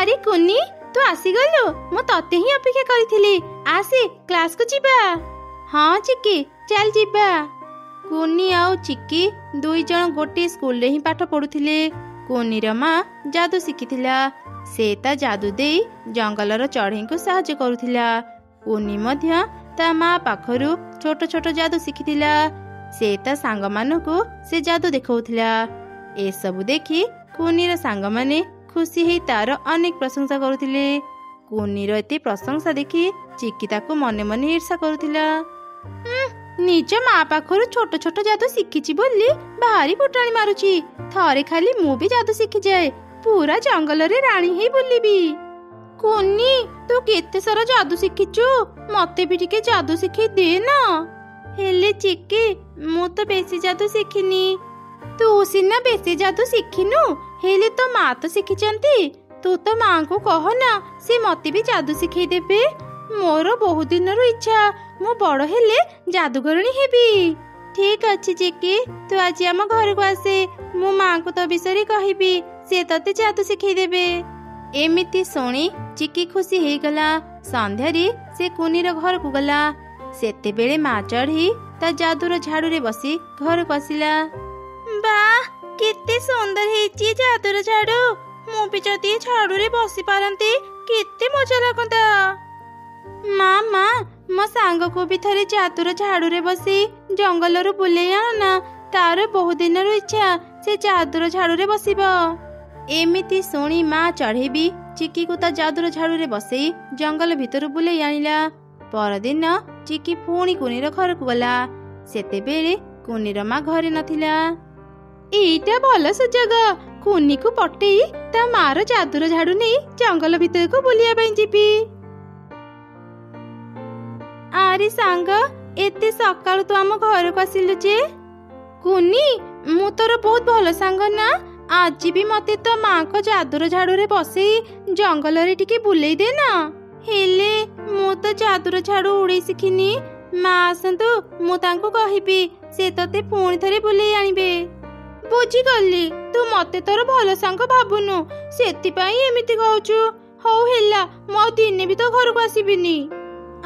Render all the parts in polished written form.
ଆରେ କୁନି, ତୁ ଆସିଗଲୁ। ମୁଁ ତତେ ହିଁ ଅପେକ୍ଷା କରିଥିଲି। ଆସେ କ୍ଲାସକୁ ଯିବା। ହଁ ଚିକି, ଚାଲ ଯିବା। କୁନି ଆଉ ଚିକି ଦୁଇ ଜଣ ଗୋଟିଏ ସ୍କୁଲରେ ହିଁ ପାଠ ପଢୁଥିଲେ। କୁନିର ମା ଯାଦୁ ଶିଖିଥିଲା। ସେ ତା ଯାଦୁ ଦେଇ ଜଙ୍ଗଲର ଚଢ଼େଇଙ୍କୁ ସାହାଯ୍ୟ କରୁଥିଲା। କୁନି ମଧ୍ୟ ତା ମା ପାଖରୁ ଛୋଟ ଛୋଟ ଯାଦୁ ଶିଖିଥିଲା। ସେ ତା ସାଙ୍ଗମାନଙ୍କୁ ସେ ଯାଦୁ ଦେଖାଉଥିଲା। ଏସବୁ ଦେଖି କୁନିର ସାଙ୍ଗମାନେ ଖୁସି ହେଇ ତାର ଅନେକ ପ୍ରଶଂସା କରୁଥିଲେ। କୁନିର ଏତେ ପ୍ରଶଂସା ଦେଖି ଚିକି ତାକୁ ମନେ ମନେ ଈର୍ଷା କରୁଥିଲା। ନିଜ ମା ପାଖରୁ ଛୋଟ ଛୋଟ ଯାଦୁ ଶିଖିଛି ବୋଲି ଭାରି ଫୁଟାଣି ମାରୁଛି। ଥରେ ଖାଲି ମୁଁ ବି ଯାଦୁ ଶିଖିଯାଏ, ପୁରା ଜଙ୍ଗଲରେ ରାଣୀ ହେଇ ବୁଲିବି। କୁନି, ତୁ କେତେ ସାରା ଯାଦୁ ଶିଖିଛୁ? ମତେ ବି ଟିକେ ଯାଦୁ ଶିଖେଇ ଦେ ନା। ହେଲେ ଚିକି, ମୁଁ ତ ବେଶୀ ଯାଦୁ ଶିଖିନି। ତୁ ସିନା ବେଶୀ ଯାଦୁ ଶିଖିନୁ, ହେଲେ ତୋ ମା ତ ଶିଖିଛନ୍ତି। ତୁ ତ ମାଙ୍କୁ କହ ନା, ସେ ମତେ ବି ଯାଦୁ ଶିଖେଇ ଦେବେ। ମୋର ବହୁତ ଦିନରୁ ଇଚ୍ଛା, ମୁଁ ବଡ଼ ହେଲେ ଯାଦୁଗରଣୀ ହେବି। ଠିକ ଅଛି ଚିକି, ତୁ ଆଜି ଆମ ଘରକୁ ଆସେ। ମୁଁ ମାଙ୍କୁ ତୋ ବିଷୟରେ କହିବି, ସେ ତତେ ଯାଦୁ ଶିଖେଇ ଦେବେ। ଏମିତି ଶୁଣି ଚିକି ଖୁସି ହେଇଗଲା। ସନ୍ଧ୍ୟାରେ ସେ କୁନିର ଘରକୁ ଗଲା। ସେତେବେଳେ ମା ଚଢ଼େଇ ତା ଯାଦୁର ଝାଡୁରେ ବସି ଘରକୁ ଆସିଲା। ବାଃ, କେତେ ସୁନ୍ଦର ହେଇଛି ଯାଦୁର ଝାଡୁ। ମୁଁ ବି ଯଦି ଝାଡୁରେ ବସି ପାରନ୍ତି କେତେ ମଜା ଲାଗନ୍ତା। ମା, ମୋ ସାଙ୍ଗକୁ ବି ଥରେ ଯାଦୁର ଝାଡୁରେ ବସି ଜଙ୍ଗଲରୁ ବୁଲେଇ ଆଣ ନା। ତାର ବହୁତ ଦିନର ଇଚ୍ଛା, ସେ ଯାଦୁର ଝାଡୁରେ ବସିବ। ଏମିତି ଶୁଣି ମା ଚଢ଼େଇ ବି ଚିକିକୁ ତା ଯାଦୁର ଝାଡୁରେ ବସେଇ ଜଙ୍ଗଲ ଭିତରୁ ବୁଲେଇ ଆଣିଲା। ପରଦିନ ଚିକି ପୁଣି କୁନିର ଘରକୁ ଗଲା। ସେତେବେଳେ କୁନିର ମା ଘରେ ନଥିଲା। ଏଇଟା ଭଲ ସୁଯୋଗ, କୁନିକୁ ପଟେଇ ତା ମାର ଯାଦୁର ଝାଡୁ ନେଇ ଜଙ୍ଗଲ ଭିତରକୁ ବୁଲିବା ପାଇଁ ଯିବି। ଆରେ ସାଙ୍ଗ, ଏତେ ସକାଳୁ ତୁ ଆମ ଘରକୁ ଆସିଲୁ ଯେ? କୁନି, ମୁଁ ତୋର ବହୁତ ଭଲ ସାଙ୍ଗ ନା। ଆଜି ବି ମତେ ତୋ ମାଙ୍କ ଯାଦୁର ଝାଡୁରେ ବସେଇ ଜଙ୍ଗଲରେ ଟିକେ ବୁଲେଇ ଦେ ନା। ହେଲେ ମୁଁ ତ ଯାଦୁର ଝାଡୁ ଉଡେଇ ଶିଖିନି। ମା ଆସନ୍ତୁ, ମୁଁ ତାଙ୍କୁ କହିବି, ସେ ତତେ ପୁଣି ଥରେ ବୁଲେଇ ଆଣିବେ। ବୁଝିଗଲି, ତୁ ମତେ ତୋର ଭଲ ସାଙ୍ଗ ଭାବୁନୁ, ସେଥିପାଇଁ ଏମିତି କହୁଛୁ। ହଉ ହେଲା, ମୁଁ ଆଉ ଦିନେ ବି ତୋ ଘରକୁ ଆସିବିନି।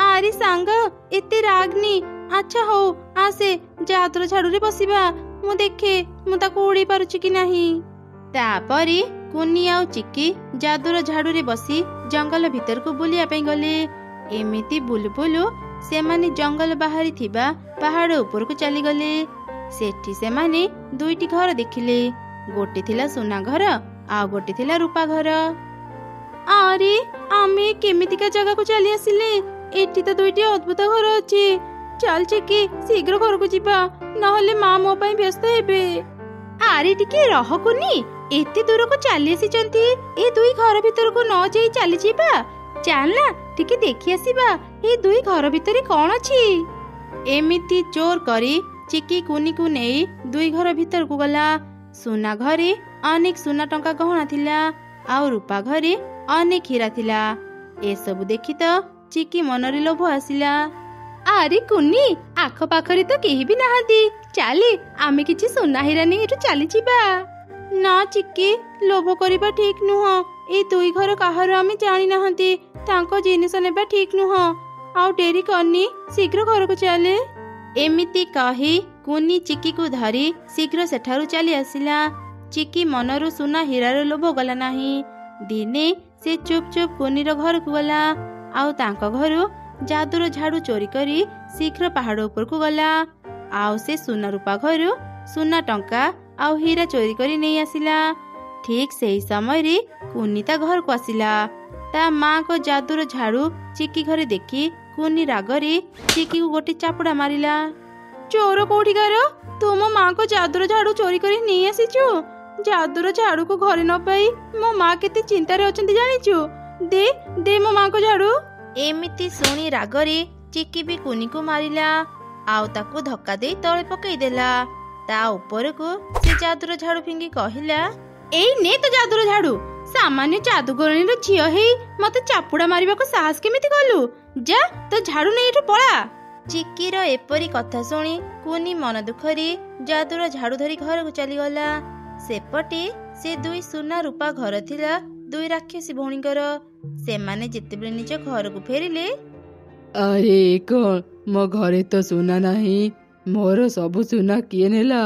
ଆରେ ସାଙ୍ଗ, ଏତେ ରାଗନି। ଆଚ୍ଛା ହଉ, ଆସେ ଯାଦୁର ଝାଡୁରେ ବସିବା। ମୁଁ ଦେଖେ ମୁଁ ତାକୁ ଉଡେଇ ପାରୁଛି କି ନାହିଁ। ତାପରେ କୁନି ଆଉ ଚିକି ଯାଦୁର ଝାଡୁରେ ବସି ଜଙ୍ଗଲ ଭିତରକୁ ବୁଲିବା ପାଇଁ ଗଲେ। ଏମିତି ବୁଲୁ ବୁଲୁ ସେମାନେ ଜଙ୍ଗଲ ବାହାରି ଥିବା ପାହାଡ ଉପରକୁ ଚାଲିଗଲେ। ସେଠି ସେମାନେ ଦୁଇଟି ଘର ଦେଖିଲେ। ଗୋଟେ ଥିଲା ସୁନା ଘର, ଆଉ ଗୋଟେ ଥିଲା ରୂପା ଘର। ଆରେ, ଆମେ କେମିତିକା ଜାଗାକୁ ଚାଲି ଆସିଲେ? ଏଠି ତ ଦୁଇଟି ଅଦ୍ଭୁତ ଘର ଅଛି। ଚାଲ ଚିକି, ଶୀଘ୍ର ଘରକୁ ଯିବା, ନହେଲେ ମା ମୋ ପାଇଁ ବ୍ୟସ୍ତ ହେବେ। ଆରେ ଟିକେ ରହ କୁନି, ଏତେ ଦୂରକୁ ଚାଲି ଆସିଛନ୍ତି, ଏ ଦୁଇ ଘର ଭିତରକୁ ନ ଯାଇ ଚାଲିଯିବା। ଚାଲ ନା, ଟିକେ ଦେଖି ଆସିବା ଏ ଦୁଇ ଘର ଭିତରେ କଣ ଅଛି। ଏମିତି ଜୋର କରି ଚିକି କୁନିକୁ ନେଇ ଦୁଇ ଘର ଭିତରକୁ ଗଲା। ସୁନା ଘରେ ଅନେକ ସୁନା ଟଙ୍କା ଗହଣା ଥିଲା, ଆଉ ରୂପା ଘରେ ଅନେକ ହୀରା ଥିଲା। ଏସବୁ ଦେଖି ତ ଚିକି ମନରେ ଲୋଭ ଆସିଲା। ଆରେ କୁନି, ଆଖପାଖରେ ତ କେହି ବି ନାହାନ୍ତି। ଚାଲେ ଆମେ କିଛି ସୁନା ହୀରା ନେଇ ଏଠୁ ଚାଲିଯିବା। ନା ଚିକି, ଲୋଭ କରିବା ଠିକ ନୁହଁ। ଏଇ ଦୁଇ ଘର କାହାର ଆମେ ଜାଣି ନାହାନ୍ତି, ତାଙ୍କ ଜିନିଷ ନେବା ଠିକ ନୁହଁ। ଆଉ ଡେରି କରନି, ଶୀଘ୍ର ଘରକୁ ଚାଲେ। ଏମିତି କହି କୁନି ଚିକିକୁ ଧରି ଶୀଘ୍ର ସେଠାରୁ ଚାଲି ଆସିଲା। ଚିକି ମନରୁ ସୁନା ହୀରାର ଲୋଭ ଗଲା ନାହିଁ। ଦିନେ ସେ ଚୁପ ଚୁପ କୁନିର ଘରକୁ ଗଲା, ଆଉ ତାଙ୍କ ଘରୁ ଯାଦୁର ଝାଡୁ ଚୋରି କରି ଶୀଘ୍ର ପାହାଡ ଉପରକୁ ଗଲା। ଆଉ ସେ ସୁନା ରୂପା ଘରୁ ସୁନା ଟଙ୍କା ଆଉ ହୀରା ଚୋରି କରି ନେଇ ଆସିଲା। ଠିକ ସେହି ସମୟରେ କୁନି ତା ଘରକୁ ଆସିଲା। ତା ମାଙ୍କ ଯାଦୁର ଝାଡୁ ଚିକି ଘରେ ଦେଖି କୁନି ରାଗରେ ଚିକିକୁ ଗୋଟେ ଚାପୁଡା ମାରିଲା। ଚୋର କୋଉଠିକାର? ତୁ ମୋ ମାଙ୍କ ଯାଦୁର ଝାଡୁ ଚୋରି କରି ନେଇ ଆସିଛୁ। ଯାଦୁର ଝାଡୁକୁ ଘରେ ନ ପାଇ ମୋ ମା କେତେ ଚିନ୍ତାରେ ଅଛନ୍ତି ଜାଣିଛୁ? ଦେ ଦେ ମୋ ମାଙ୍କ ଝାଡୁ। ଏମିତି ଶୁଣି ରାଗରେ ଚିକି ବି କୁନିକୁ ମାରିଲା, ଆଉ ତାକୁ ଧକ୍କା ଦେଇ ତଳେ ପକେଇଦେଲା। ତା ଉପରକୁ ସେ ଯାଦୁର ଝାଡୁ ଫିଙ୍ଗି କହିଲା, ଏଇ ନେ ତ ଯାଦୁର ଝାଡୁ। ସାମାନ୍ୟ ଯାଦୁଗରଣୀର ଝିଅ ହେଇ ମତେ ଚାପୁଡା ମାରିବାକୁ ସାହସ କେମିତି କଲୁ? ଯା, ତ ଝାଡୁ ନେଇ ଏଠୁ ପଳା। ଚିକିର ଏପରି କଥା ଶୁଣି କୁନି ମନ ଦୁଃଖରେ ଯାଦୁର ଝାଡୁ ଧରି ଘରକୁ ଚାଲିଗଲା। ସେପଟେ ସେ ଦୁଇ ସୁନା ରୂପା ଘର ଥିଲା ଦୁଇ ରାକ୍ଷସୀ ଭଉଣୀଙ୍କର। ସେମାନେ ଯେତେବେଳେ ନିଜ ଘରକୁ ଫେରିଲେ, ଆରେ କଣ ମୋ ଘରେ ତ ସୁନା ନାହିଁ, ମୋର ସବୁ ସୁନା କିଏ ନେଲା?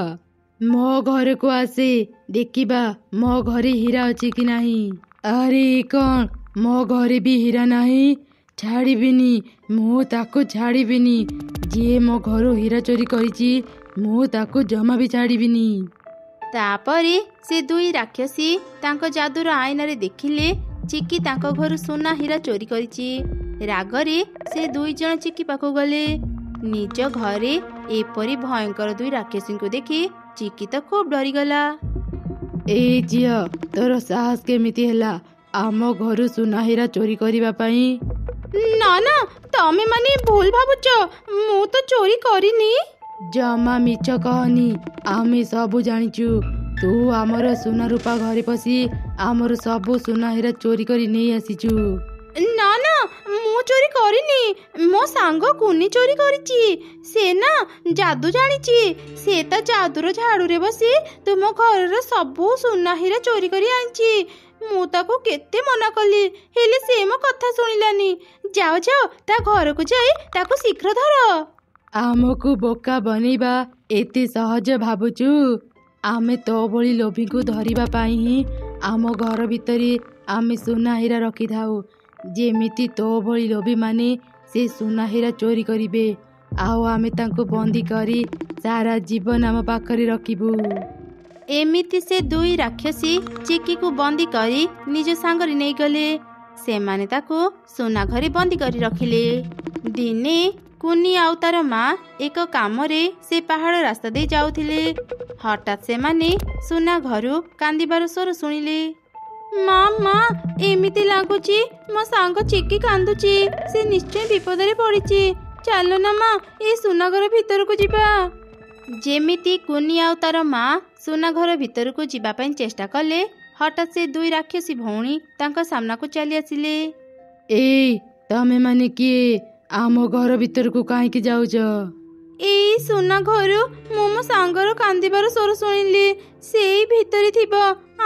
ମୋ ଘରକୁ ଆସେ, ଦେଖିବା ମୋ ଘରେ ହୀରା ଅଛି କି ନାହିଁ। ଆରେ କଣ ମୋ ଘରେ ବି ହୀରା ନାହିଁ? ଛାଡ଼ିବିନି, ମୁଁ ତାକୁ ଛାଡ଼ିବିନି। ଯିଏ ମୋ ଘରୁ ହୀରା ଚୋରି କରିଛି ମୁଁ ତାକୁ ଜମା ବି ଛାଡ଼ିବିନି। ତାପରେ ସେ ଦୁଇ ରାକ୍ଷସୀ ତାଙ୍କ ଯାଦୁର ଆଇନାରେ ଦେଖିଲେ ଚିକି ତାଙ୍କ ଘରୁ ସୁନା ହୀରା ଚୋରି କରିଛି। ରାଗରେ ସେ ଦୁଇ ଜଣ ଚିକି ପାଖକୁ ଗଲେ। ନିଜ ଘରେ ଏପରି ଭୟଙ୍କର ଦୁଇ ରାକ୍ଷସୀଙ୍କୁ ଦେଖି ଚିକି ତ ଖୁବ୍ ଡରିଗଲା। ଏଇ ଝିଅ, ତୋର ସାହସ କେମିତି ହେଲା ଆମ ଘରୁ ସୁନା ହୀରା ଚୋରି କରିବା ପାଇଁ? ନା ନା, ତମେ ମାନେ ଭୁଲ ଭାବୁଛ, ମୁଁ ତ ଚୋରି କରିନି। ଜମା ମିଛ କହନି, ଆମେ ସବୁ ଜାଣିଛୁ। ତୁ ଆମର ସୁନା ରୂପା ଘରେ ପଶି ଆମର ସବୁ ସୁନା ହୀରା ଚୋରି କରି ନେଇ ଆସିଛୁ। ନା ନା, ମୁଁ ଚୋରି କରିନି। ମୋ ସାଙ୍ଗ କୁନି ଚୋରି କରିଛି। ସେ ନା ଯାଦୁ ଜାଣିଛି। ସେ ତା ଯାଦୁର ଝାଡୁରେ ବସି ତୁମ ଘରର ସବୁ ସୁନା ହୀରା ଚୋରି କରି ଆଣିଛି। ମୁଁ ତାକୁ କେତେ ମନା କଲି, ହେଲେ ସେ ମୋ କଥା ଶୁଣିଲାନି। ଯାଅ ଯାଅ, ତା ଘରକୁ ଯାଇ ତାକୁ ଶୀଘ୍ର ଧର। ଆମକୁ ବୋକା ବନେଇବା ଏତେ ସହଜ ଭାବୁଛୁ? ଆମେ ତୋ ଭଳି ଲୋଭୀକୁ ଧରିବା ପାଇଁ ହିଁ ଆମ ଘର ଭିତରେ ଆମେ ସୁନା ହୀରା ରଖିଥାଉ, ଯେମିତି ତୋ ଭଳି ଲୋଭୀମାନେ ସେ ସୁନା ହୀରା ଚୋରି କରିବେ, ଆଉ ଆମେ ତାଙ୍କୁ ବନ୍ଦୀ କରି ସାରା ଜୀବନ ଆମ ପାଖରେ ରଖିବୁ। ଏମିତି ସେ ଦୁଇ ରାକ୍ଷସୀ ଚିକିକୁ ବନ୍ଦୀ କରି ନିଜ ସାଙ୍ଗରେ ନେଇଗଲେ। ସେମାନେ ତାକୁ ସୁନା ଘରେ ବନ୍ଦୀ କରି ରଖିଲେ। ଦିନେ କୁନି ଆଉ ତାର ମା ଏକ କାମରେ ସେ ପାହାଡ଼ ରାସ୍ତା ଦେଇ ଯାଉଥିଲେ। ହଠାତ୍ ସେମାନେ ସୁନା ଘରୁ କାନ୍ଦିବାର ସ୍ୱର ଶୁଣିଲେ। ମା ମା, ଏମିତି ଲାଗୁଛି ମୋ ସାଙ୍ଗ ଚିକି କାନ୍ଦୁଛି। ସେ ନିଶ୍ଚୟ ବିପଦରେ ପଡ଼ିଛି। ଚାଲ ନା ମା, ଏ ସୁନା ଘର ଭିତରକୁ ଯିବା। ଯେମିତି କୁନି ଆଉ ତାର ମା ସୁନା ଘର ଭିତରକୁ ଯିବା ପାଇଁ ଚେଷ୍ଟା କଲେ, ହଠାତ୍ ସେ ଦୁଇ ରାକ୍ଷସୀ ଭଉଣୀ ତାଙ୍କ ସାମ୍ନାକୁ ଚାଲି ଆସିଲେ। ଏଇ ତମେ ମାନେ କିଏ? ଆମ ଘର ଭିତରକୁ କାହିଁକି ଯାଉଛ? ଏଇ ସୁନା ଘରୁ ମୁଁ ମୋ ସାଙ୍ଗର କାନ୍ଦିବାର ସ୍ୱର ଶୁଣିଲି। ସେଇ ଭିତରେ ଥିବ,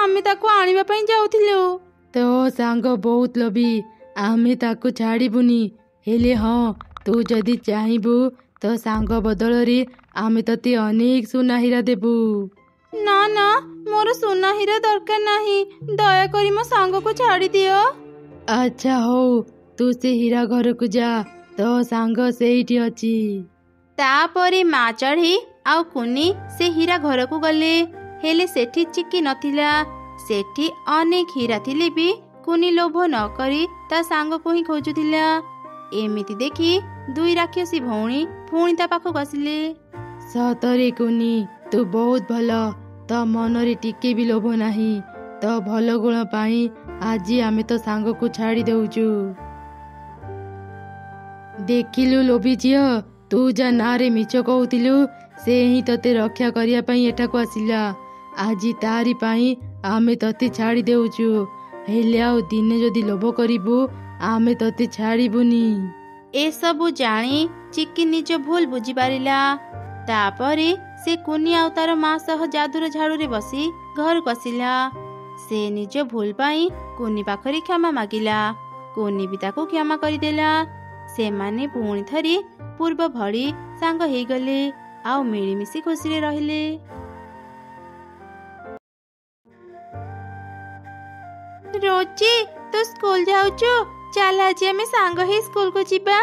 ଆମେ ତାକୁ ଆଣିବା ପାଇଁ ଯାଉଥିଲୁ। ତୋ ସାଙ୍ଗ ବହୁତ ଲୋଭୀ, ଆମେ ତାକୁ ଛାଡ଼ିବୁନି। ହେଲେ ହଁ, ତୁ ଯଦି ଚାହିଁବୁ ତୋ ସାଙ୍ଗ ବଦଳରେ ଆମେ ତତେ ଅନେକ ସୁନା ହୀରା ଦେବୁ। ନା ନା, ମୋର ସୁନା ହୀରା ଦରକାର ନାହିଁ। ଦୟାକରି ମୋ ସାଙ୍ଗକୁ ଛାଡ଼ି ଦିଅ। ଆଚ୍ଛା ହଉ, ତୁ ସେ ହୀରା ଘରକୁ ଯା, ତୋ ସାଙ୍ଗ ସେଇଠି ଅଛି। ତାପରେ ମା ଚଢ଼େଇ ଆଉ କୁନି ସେ ହୀରା ଘରକୁ ଗଲେ। ହେଲେ ସେଠି ଚିକି ନଥିଲା। ସେଠି ଅନେକ ହୀରା ଥିଲେ ବି କୁନି ଲୋଭ ନ କରି ତା ସାଙ୍ଗକୁ ହିଁ ଖୋଜୁଥିଲା। ଏମିତି ଦେଖି ଦୁଇ ରାକ୍ଷସୀ ଭଉଣୀ ପୁଣି ତା ପାଖକୁ ଆସିଲେ। ସତରେ କୁନି, ତୁ ବହୁତ ଭଲ। ତୋ ମନରେ ଟିକେ ବି ଲୋଭ ନାହିଁ। ତୋ ଭଲ ଗୁଣ ପାଇଁ ଆଜି ଆମେ ତୋ ସାଙ୍ଗକୁ ଛାଡ଼ି ଦେଉଛୁ। ଦେଖିଲୁ ଲୋଭୀ ଝିଅ, ତୁ ଯା ନାଁରେ ମିଛ କହୁଥିଲୁ, ସେ ହିଁ ତତେ ରକ୍ଷା କରିବା ପାଇଁ ଏଠାକୁ ଆସିଲା। ଆଜି ତାରି ପାଇଁ ଆମେ ତତେ ଛାଡ଼ି ଦେଉଛୁ। ହେଲେ ଆଉ ଦିନେ ଯଦି ଲୋଭ କରିବୁ ଆମେ ତତେ ଛାଡ଼ିବୁନି। ଏସବୁ ଜାଣି ଚିକି ନିଜ ଭୁଲ ବୁଝିପାରିଲା। ତାପରେ ସେ କୁନି ଆଉ ତାର ମା ସହ ଯାଦୁର ଝାଡୁରେ ବସି ଘରକୁ ଆସିଲା। ସେ ନିଜ ଭୁଲ ପାଇଁ କୁନି ପାଖରେ କ୍ଷମା ମାଗିଲା। କୁନି ବି ତାକୁ କ୍ଷମା କରିଦେଲା। ସେମାନେ ପୁଣି ଥରେ ପୂର୍ବ ଭଳି ସାଙ୍ଗ ହେଇଗଲେ ଆଉ ମିଳିମିଶି ଖୁସିରେ ରହିଲେ। ରୋଜି, ତୁ ସ୍କୁଲ ଯାଉଛୁ? ଚାଲ ଆଜି ଆମେ ସାଙ୍ଗ ହେଇ ସ୍କୁଲକୁ ଯିବା।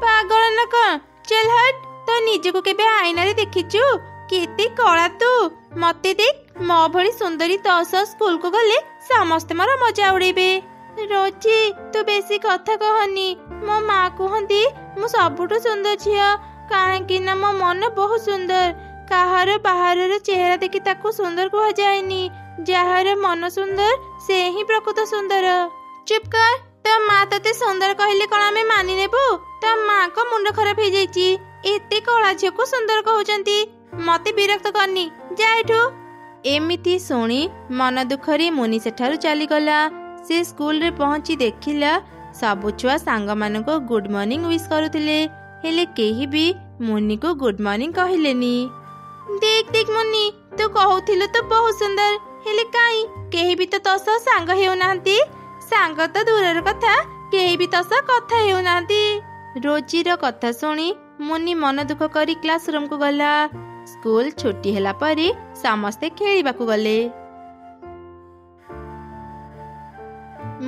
ପାଗଳ ନା କଣ? ଚାଲ ହଟ୍। ତ ନିଜକୁ କେବେ ଆଇନାରେ ଦେଖିଛୁ? କେତେ କଳା ତୁ। ମତେ ଦେଖ, ମୋ ଭଳି ସୁନ୍ଦରୀ ତୋ ସହ ସ୍କୁଲକୁ ଗଲେ ସମସ୍ତେ ମୋର ମଜା ଉଡେଇବେ। ରୋଜି, ତୁ ବେଶୀ କଥା କହନି। ମୋ ମା କୁହନ୍ତି ମୁଁ ସବୁଠୁ ସୁନ୍ଦର ଝିଅ, କାହିଁକି ନା ମୋ ମନ ବହୁତ ସୁନ୍ଦର। କାହାର ବାହାରର ଚେହେରା ଦେଖି ତାକୁ ସୁନ୍ଦର କୁହାଯାଏନି। ଯାହାର ମନ ସୁନ୍ଦର ସେ ହିଁ ପ୍ରକୃତ ସୁନ୍ଦର। ଚୁପ୍ କର। ତୋ ମା ତତେ ସୁନ୍ଦର କହିଲେ କଣ ଆମେ ମାନି ନେବୁ? ତୋ ମାଙ୍କ ମୁଣ୍ଡ ଖରାପ ହେଇଯାଇଛି। ଏତେ କଳା ଝିଅକୁ ସୁନ୍ଦର କହୁଛନ୍ତି। ମତେ ବିରକ୍ତ କରନି, ଯା ଏଠୁ। ଏମିତି ଶୁଣି ମନ ଦୁଃଖରେ ମୁନି ସେଠାରୁ ଚାଲିଗଲା। ସେ ସ୍କୁଲରେ ପହଞ୍ଚି ଦେଖିଲା ସବୁ ଛୁଆ ସାଙ୍ଗମାନଙ୍କୁ ଗୁଡ୍ ମର୍ଣ୍ଣିଂ ୱିଶ୍ କରୁଥିଲେ, ହେଲେ କେହି ବି ମୁନିକୁ ଗୁଡ୍ ମର୍ଣ୍ଣିଂ କହିଲେନି। ଦେଖ ଦେଖ ମୁନି, ତୁ କହୁଥିଲୁ ତୁ ବହୁତ ସୁନ୍ଦର, ହେଲେ କାଇଁ କେହି ବି ତ ତୋ ସହ ସାଙ୍ଗ ହେଉନାହାନ୍ତି। ସାଙ୍ଗ ତ ଦୂରର କଥା, କେହି ବି ତୋ ସହ କଥା ହେଉନାହାନ୍ତି। ରୋଜିର କଥା ଶୁଣି ମୁନି ମନ ଦୁଃଖ କରି କ୍ଲାସ ରୁମକୁ ଗଲା। ସ୍କୁଲ ଛୁଟି ହେଲା ପରେ ସମସ୍ତେ ଖେଳିବାକୁ ଗଲେ।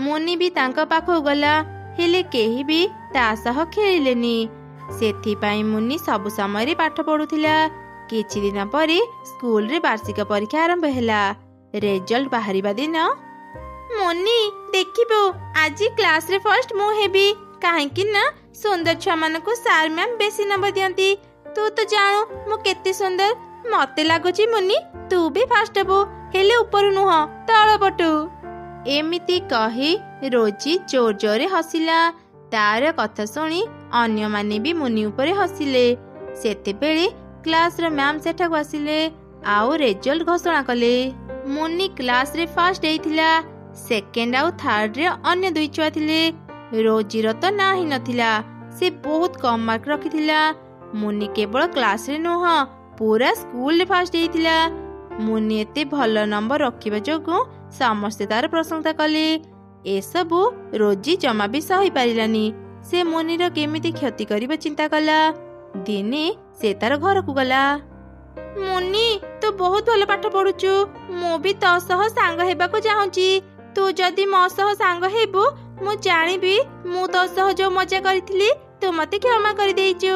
ମୁନି ବି ତାଙ୍କ ପାଖକୁ ଗଲା, ହେଲେ କେହି ବି ତା ସହ ଖେଳିଲେନି। ସେଥିପାଇଁ ମୁନି ସବୁ ସମୟରେ ପାଠ ପଢୁଥିଲା। କିଛି ଦିନ ପରେ ସ୍କୁଲରେ ବାର୍ଷିକ ପରୀକ୍ଷା ଆରମ୍ଭ ହେଲା। ରେଜଲ୍ଟ ବାହାରିବା ଦିନ ମୁନି ଦେଖିବୁ, ଆଜି କ୍ଲାସରେ ଫର୍ଷ୍ଟ ମୁଁ ହେବି। କାହିଁକି ନା ସୁନ୍ଦର ଛୁଆମାନଙ୍କୁ ସାର୍ ମ୍ୟାମ୍ ବେଶୀ ନମ୍ବର ଦିଅନ୍ତି। ତୁ ତ ଜାଣୁ ମୁଁ କେତେ ସୁନ୍ଦର। ମତେ ଲାଗୁଛି ମୁନି ତୁ ବି ଫାଷ୍ଟ ହେବୁ, ହେଲେ ଉପରୁ ନୁହଁ ତଳ ପଟୁ। ଏମିତି କହି ରୋଜି ଜୋର ଜୋରରେ ହସିଲା। ତାର କଥା ଶୁଣି ଅନ୍ୟମାନେ ବି ମୁନି ଉପରେ ହସିଲେ। ସେତେବେଳେ କ୍ଲାସର ମ୍ୟାମ୍ ସେଠାକୁ ଆସିଲେ ଆଉ ରେଜଲ୍ଟ ଘୋଷଣା କଲେ। ମୁନି କ୍ଲାସରେ ଫାଷ୍ଟ ହେଇଥିଲା। ସେକେଣ୍ଡ ଆଉ ଥାର୍ଡରେ ଅନ୍ୟ ଦୁଇ ଛୁଆ ଥିଲେ। ରୋଜିର ତ ନା ହିଁ ନଥିଲା। ସେ ବହୁତ କମ ମାର୍କ ରଖିଥିଲା। ମୁନି କେବଳ କ୍ଲାସରେ ନୁହଁ, ପୁରା ସ୍କୁଲରେ ଫାଷ୍ଟ ହେଇଥିଲା। ମୁନି ଏତେ ଭଲ ନମ୍ବର ରଖିବା ଯୋଗୁଁ ସମସ୍ତେ ତାର ପ୍ରଶଂସା କଲେ। ଏସବୁ ରୋଜି ଜମା ବି ସହିପାରିଲାନି। ସେ ମୁନିର କେମିତି କ୍ଷତି କରିବା ଚିନ୍ତା କଲା। ଦିନେ ସେ ତାର ଘରକୁ ଗଲା। ମୁନି ତୁ ବହୁତ ଭଲ ପାଠ ପଢୁଛୁ। ମୁଁ ବି ତୋ ସହ ସାଙ୍ଗ ହେବାକୁ ଚାହୁଁଛି। ତୁ ଯଦି ମୋ ସହ ସାଙ୍ଗ ହେବୁ, ମୁଁ ଜାଣିବି ମୁଁ ତୋ ସହ ଯୋଉ ମଜା କରିଥିଲି ତୁ ମତେ କ୍ଷମା କରିଦେଇଛୁ।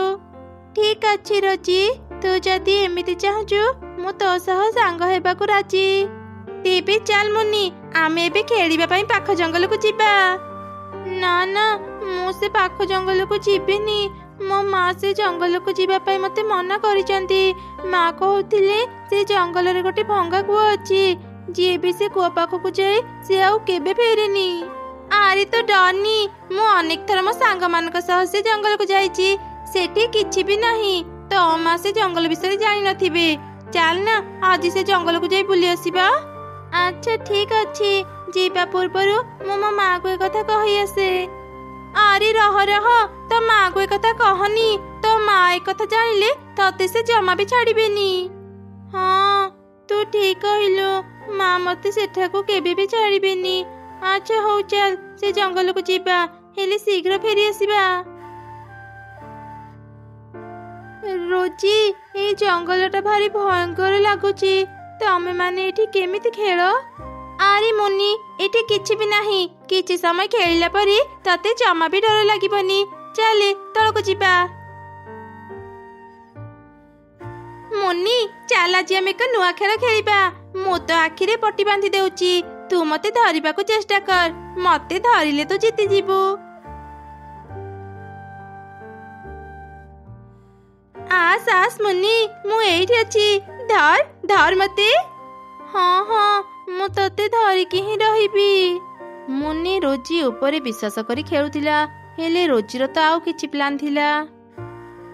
ଠିକ ଅଛି ରୋଜି, ତୁ ଯଦି ଏମିତି ଚାହୁଁଛୁ ମୁଁ ତୋ ସହ ସାଙ୍ଗ ହେବାକୁ ରାଜି। ତେବେ ଚାଲ ମୁନି, ଆମେ ଏବେ ଖେଳିବା ପାଇଁ ପାଖ ଜଙ୍ଗଲକୁ ଯିବା। ନା ନା, ମୁଁ ସେ ପାଖ ଜଙ୍ଗଲକୁ ଯିବିନି। ମୋ ମା ସେ ଜଙ୍ଗଲକୁ ଯିବା ପାଇଁ ମତେ ମନା କରିଛନ୍ତି। ମା କହୁଥିଲେ ସେ ଜଙ୍ଗଲରେ ଗୋଟେ ଭଙ୍ଗା କୂଅ ଅଛି। ଯିଏ ବି ସେ କୂଅ ପାଖକୁ ଯାଏ ସେ ଆଉ କେବେ ଫେରେନି। ଆରେ ତ ଡରନି, ମୁଁ ଅନେକ ଥର ମୋ ସାଙ୍ଗମାନଙ୍କ ସହ ସେ ଜଙ୍ଗଲକୁ ଯାଇଛି। ସେଠି କିଛି ବି ନାହିଁ। ତ ମା ସେ ଜଙ୍ଗଲ ବିଷୟରେ ଜାଣିନଥିବେ। ଚାଲ ନା ଆଜି ସେ ଜଙ୍ଗଲକୁ ଯାଇ ବୁଲି ଆସିବା। ଆଚ୍ଛା ଠିକ ଅଛି, ଯିବା ପୂର୍ବରୁ ମୁଁ ମୋ ମାକୁ ଏ କଥା କହି ଆସେ। ଆରେ ରହ ରହ, ତୋ ମାକୁ ଏ କଥା କହନି। ତୋ ମା ଏ କଥା ଜାଣିଲେ ତତେ ସେ ଜମା ବି ଛାଡିବେନି। ହଁ ତୁ ଠିକ କହିଲୁ, ମା ମତେ ସେଠାକୁ କେବେ ବି ଛାଡିବେନି। ଆଚ୍ଛା ହଉ ଚାଲ ସେ ଜଙ୍ଗଲକୁ ଯିବା, ହେଲେ ଶୀଘ୍ର ଫେରି ଆସିବା। ରୋଜି, ଏଇ ଜଙ୍ଗଲଟା ଭାରି ଭୟଙ୍କର ଲାଗୁଛି। ତମେ ମାନେ ଏଠି କେମିତି ଖେଳ? ଆରେ ମୁନି, ଏଠି କିଛି ବି ନାହିଁ। କିଛି ସମୟ ଖେଳିଲା ପରେ ତତେ ଜମା ବି ଡର ଲାଗିବନି। ଚାଲେ ତଳକୁ ଯିବା। ମୁନି ଚାଲ ଆଜି ଆମେ ଏକ ନୂଆ ଖେଳ ଖେଳିବା। ମୁଁ ତ ଆଖିରେ ପଟି ବାନ୍ଧି ଦେଉଛି, ତୁ ମତେ ଧରିବାକୁ ଚେଷ୍ଟା କର। ମତେ ଧରିଲେ ତୁ ଜିତିଯିବୁ। ଆସ ଆସ ମୁନି, ମୁଁ ଏଇଠି ଅଛି। ଧର ଧର ମତେ। ହଁ ହଁ, ମୁଁ ତତେ ଧରିକି ହିଁ ରହିବି। ମୁନି ରୋଜି ଉପରେ ବିଶ୍ୱାସ କରି ଖେଳୁଥିଲା, ହେଲେ ରୋଜିର ତ ଆଉ କିଛି ପ୍ଲାନ୍ ଥିଲା।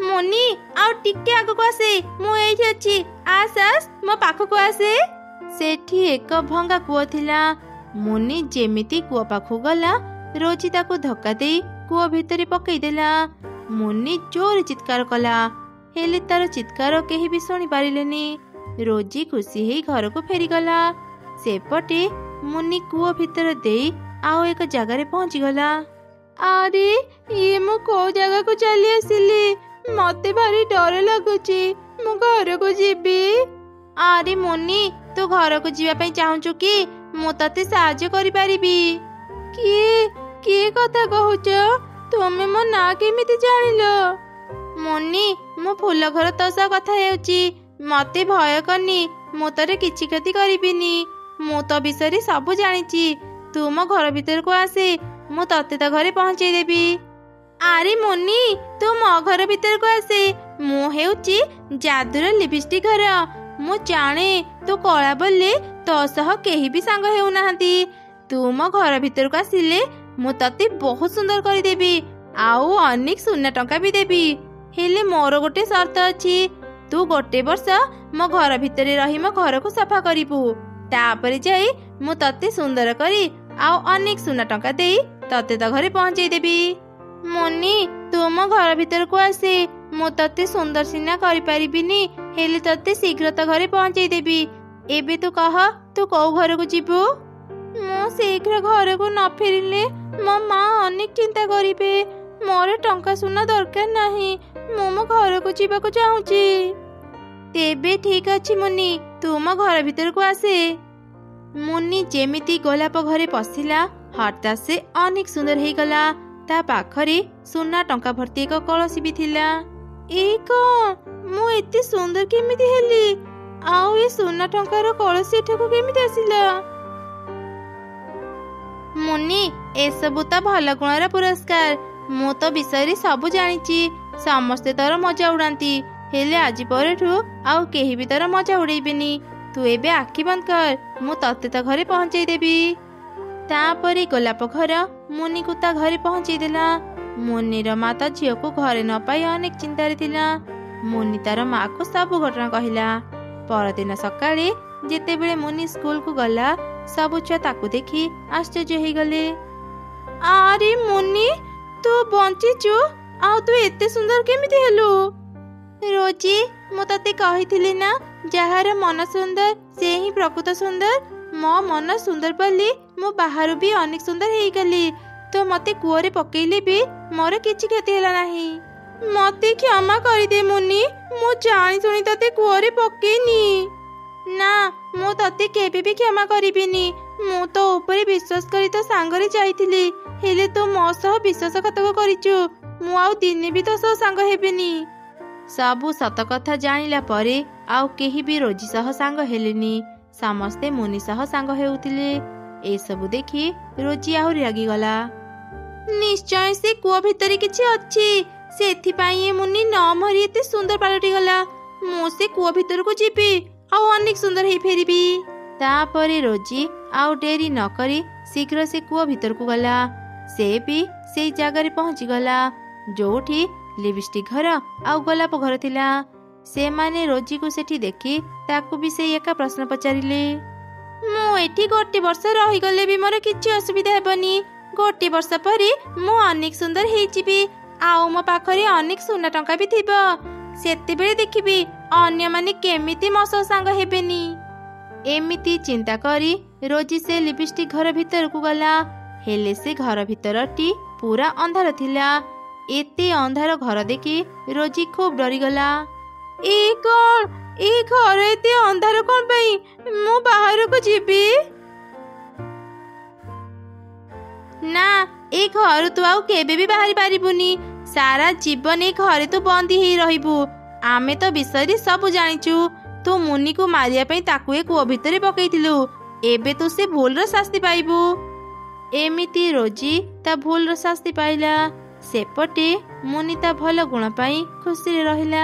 ମୁନି ଆଉ ଟିକେ ଆଗକୁ ଆସେ, ମୁଁ ଏଇଠି ଅଛି। ଆସ ଆସ ମୋ ପାଖକୁ ଆସେ। ସେଠି ଏକ ଭଙ୍ଗା କୂଅ ଥିଲା। ମୁନି ଯେମିତି କୂଅ ପାଖକୁ ଗଲା, ରୋଜି ତାକୁ ଧକ୍କା ଦେଇ କୂଅ ଭିତରେ ପକେଇଦେଲା। ମୁନି ଜୋରେ ଚିତ୍କାର କଲା, ହେଲେ ତାର ଚିତ୍କାର କେହି ବି ଶୁଣି ପାରିଲେନି। ରୋଜି ଖୁସି ହେଇ ଘରକୁ ଫେରିଗଲା। ସେପଟେ ମୁନି କୂଅ ଭିତର ଦେଇ ଆଉ ଏକ ଜାଗାରେ ପହଞ୍ଚିଗଲା। ଆରେ ଇଏ ମୁଁ କୋଉ ଜାଗାକୁ ଚାଲି ଆସିଲି? ମତେ ଭାରି ଡର ଲାଗୁଛି। ମୁଁ ଘରକୁ ଯିବି। ଆରେ ମୁନି, ତୁ ଘରକୁ ଯିବା ପାଇଁ ଚାହୁଁଛୁ କି? ମୁଁ ତତେ ସାହାଯ୍ୟ କରିପାରିବି। କିଏ କଥା କହୁଛ? ତୁମେ ମୋ ନାଁ କେମିତି ଜାଣିଲ? ମୁନି, ମୁଁ ଫୁଲ ଘର ତୋ ସହ କଥା ହେଉଛି। ମତେ ଭୟ କରନି, ମୁଁ ତୋର କିଛି କ୍ଷତି କରିବିନି। ମୁଁ ତୋ ବିଷୟରେ ସବୁ ଜାଣିଛି। ତୁ ମୋ ଘର ଭିତରକୁ ଆସେ, ମୁଁ ତତେ ତ ଘରେ ପହଞ୍ଚେଇ ଦେବି। ଆରେ ମୁନି, ତୁ ମୋ ଘର ଭିତରକୁ ଆସେ। ମୁଁ ହେଉଛି ଯାଦୁର ଲିପଷ୍ଟିକ ଘର। ମୁଁ ଜାଣେ ତୁ କଳା ବୋଲି ତୋ ସହ କେହି ବି ସାଙ୍ଗ ହେଉନାହାନ୍ତି। ତୁ ମୋ ଘର ଭିତରକୁ ଆସିଲେ ମୁଁ ତତେ ବହୁତ ସୁନ୍ଦର କରିଦେବି, ଆଉ ଅନେକ ସୁନା ଟଙ୍କା ବି ଦେବି। ହେଲେ ମୋର ଗୋଟେ ସର୍ତ୍ତ ଅଛି। ତୁ ଗୋଟେ ବର୍ଷ ମୋ ଘର ଭିତରେ ରହି ମୋ ଘରକୁ ସଫା କରିବୁ। ତାପରେ ଯାଇ ମୁଁ ତତେ ସୁନ୍ଦର କରି ଆଉ ଅନେକ ସୁନା ଟଙ୍କା ଦେଇ ତତେ ତ ଘରେ ପହଞ୍ଚେଇ ଦେବି। ମୁନି, ତୁ ମୋ ଘର ଭିତରକୁ ଆସେ। ମୁଁ ତତେ ସୁନ୍ଦର ସିନା କରିପାରିବିନି, ହେଲେ ତତେ ଶୀଘ୍ର ତ ଘରେ ପହଞ୍ଚେଇ ଦେବି। ଏବେ ତୁ କହ, ତୁ କୋଉ ଘରକୁ ଯିବୁ? ମୁଁ ଶୀଘ୍ର ଘରକୁ ନ ଫେରିଲେ ମୋ ମା ଅନେକ ଚିନ୍ତା କରିବେ। ମୋର ଟଙ୍କା ସୁନା ଦରକାର ନାହିଁ। ମୁଁ ମୋ ଘରକୁ ଯିବାକୁ ଚାହୁଁଛି। ତେବେ ଠିକ ଅଛି ମୁନି, ତୁ ମୋ ଘର ଭିତରକୁ ଆସେ। ମୁନି ଯେମିତି ଗୋଲାପ ଘରେ ପଶିଲା, ହଠାତ୍ ସେ ଅନେକ ସୁନ୍ଦର ହେଇଗଲା। ତା ପାଖରେ ସୁନା ଟଙ୍କା ଭର୍ତ୍ତି ଏକ କଳସୀ ବି ଥିଲା। ଏଇ କଣ? ମୁଁ ଏତେ ସୁନ୍ଦର କେମିତି ହେଲି? ଆଉ ଏ ସୁନା ଟଙ୍କାର କଳସୀ ଏଠାକୁ କେମିତି ଆସିଲା? ମୁନି, ଏସବୁ ତ ଭଲ ଗୁଣର ପୁରସ୍କାର। ମୁଁ ତ ବିଷୟରେ ସବୁ ଜାଣିଛି। ସମସ୍ତେ ତୋର ମଜା ଉଡାନ୍ତି, ହେଲେ ଆଜି ପରଠୁ ଆଉ କେହି ବି ତୋର ମଜା ଉଡେଇବେନି। ତୁ ଏବେ ଆଖି ବନ୍ଦ କର, ମୁଁ ତତେ ତା ଘରେ ପହଞ୍ଚେଇ ଦେବି। ତାପରେ ଗୋଲାପ ଘର ମୁନିକୁ ତା ଘରେ ପହଞ୍ଚେଇ ଦେଲା। ମୁନିର ମା ତା ଝିଅକୁ ଘରେ ନ ପାଇ ଅନେକ ଚିନ୍ତାରେ ଥିଲା। ମୁନି ତାର ମାକୁ ସବୁ ଘଟଣା କହିଲା। ପରଦିନ ସକାଳେ ଯେତେବେଳେ ମୁନି ସ୍କୁଲକୁ ଗଲା, ସବୁ ଛୁଆ ତାକୁ ଦେଖି ଆଶ୍ଚର୍ଯ୍ୟ ହେଇଗଲେ। ଆରେ ମୁନି, ତୁ ବଞ୍ଚିଛୁ? ଆଉ ତୁ ଏତେ ସୁନ୍ଦର କେମିତି ହେଲୁ? ରୋଜି, ମୁଁ ତତେ କହିଥିଲି ନା, ଯାହାର ମନ ସୁନ୍ଦର ସେ ହିଁ ପ୍ରକୃତ ସୁନ୍ଦର। ମୋ ମନ ସୁନ୍ଦର ବୋଲି ମୁଁ ବାହାରୁ ବି ଅନେକ ସୁନ୍ଦର ହେଇଗଲି। ତ ମତେ କୂଅରେ ପକେଇଲେ ବି ମୋର କିଛି କ୍ଷତି ହେଲା ନାହିଁ। ମତେ କ୍ଷମା କରିଦେ ମୁନି, ମୁଁ ଜାଣି ଶୁଣି ତତେ କୂଅରେ ପକେଇନି। ନା, ମୁଁ ତତେ କେବେ ବି କ୍ଷମା କରିବିନି। ମୁଁ ତୋ ଉପରେ ବିଶ୍ୱାସ କରି ତୋ ସାଙ୍ଗରେ ଯାଇଥିଲି, ହେଲେ ତୁ ମୋ ସହ ବିଶ୍ୱାସଘାତକ କରିଛୁ। ମୁଁ ଆଉ ଦିନେ ବି ତୋ ସହ ସାଙ୍ଗ ହେବିନି। ସବୁ ସତ କଥା ଜାଣିଲା ପରେ ଆଉ କେହି ବି ରୋଜି ସହ ସାଙ୍ଗ ହେଲେନି। ସମସ୍ତେ ମୁନି ସହ ସାଙ୍ଗ ହେଉଥିଲେ। ଏସବୁ ଦେଖି ରୋଜି ଆହୁରି ରାଗିଗଲା। ନିଶ୍ଚୟ ସେ କୂଅ ଭିତରେ କିଛି ଅଛି, ସେଥିପାଇଁ ଏ ମୁନି ନ ମରି ଏତେ ସୁନ୍ଦର ପାଲଟିଗଲା। ମୁଁ ସେ କୂଅ ଭିତରକୁ ଯିବି, ଆଉ ଅନେକ ସୁନ୍ଦର ହେଇ ଫେରିବି। ତାପରେ ରୋଜି ଆଉ ଡେରି ନ କରି ଶୀଘ୍ର ସେ କୂଅ ଭିତରକୁ ଗଲା। ସେ ବି ସେଇ ଜାଗାରେ ପହଞ୍ଚିଗଲା ଯୋଉଠି ଲିପଷ୍ଟିକ୍ ଘର ଆଉ ଗୋଲାପ ଘର ଥିଲା। ସେମାନେ ରୋଜିକୁ ସେଠି ଦେଖି ତାକୁ ବି ସେଇ ଏକା ପ୍ରଶ୍ନ ପଚାରିଲେ। ମୁଁ ଏଠି 1 ବର୍ଷ ରହିଗଲେ ବି ମୋର କିଛି ଅସୁବିଧା ହେବନି। 1 ବର୍ଷ ପରେ ମୁଁ ଅନେକ ସୁନ୍ଦର ହେଇଯିବି, ଆଉ ମୋ ପାଖରେ ଅନେକ ସୁନା ଟଙ୍କା ବି ଥିବ। ସେତେବେଳେ ଦେଖିବି ଅନ୍ୟମାନେ କେମିତି ମୋ ସହ ସାଙ୍ଗ ହେବେନି। ଏମିତି ଚିନ୍ତା କରି ରୋଜି ସେ ଲିପଷ୍ଟିକ୍ ଘର ଭିତରକୁ ଗଲା। ହେଲେ ସେ ଘର ଭିତରଟି ପୁରା ଅନ୍ଧାର ଥିଲା। ଏତେ ଅନ୍ଧାର ଘର ଦେଖି ରୋଜି ଖୁବ୍ ଡରିଗଲା। ଏ କଣ? ଏ ଘର ଏତେ ଅନ୍ଧାର କଣ ପାଇଁ? ମୁଁ ବାହାରକୁ ଯିବି। ନା, ଏ ଘରୁ ତୁ ଆଉ କେବେ ବି ବାହାରି ପାରିବୁନି। ସାରା ଜୀବନ ଏ ଘରେ ତୁ ବନ୍ଦୀ ହେଇ ରହିବୁ। ଆମେ ତ ବିଷୟରେ ସବୁ ଜାଣିଛୁ। ତୁ ମୁନିକୁ ମାରିବା ପାଇଁ ତାକୁ ଏ କୂଅ ଭିତରେ ପକେଇଥିଲୁ। ଏବେ ତୁ ସେ ଭୁଲର ଶାସ୍ତି ପାଇବୁ। ଏମିତି ରୋଜି ତା ଭୁଲର ଶାସ୍ତି ପାଇଲା। ସେପଟେ ମୁନି ତା ଭଲ ଗୁଣ ପାଇଁ ଖୁସିରେ ରହିଲା।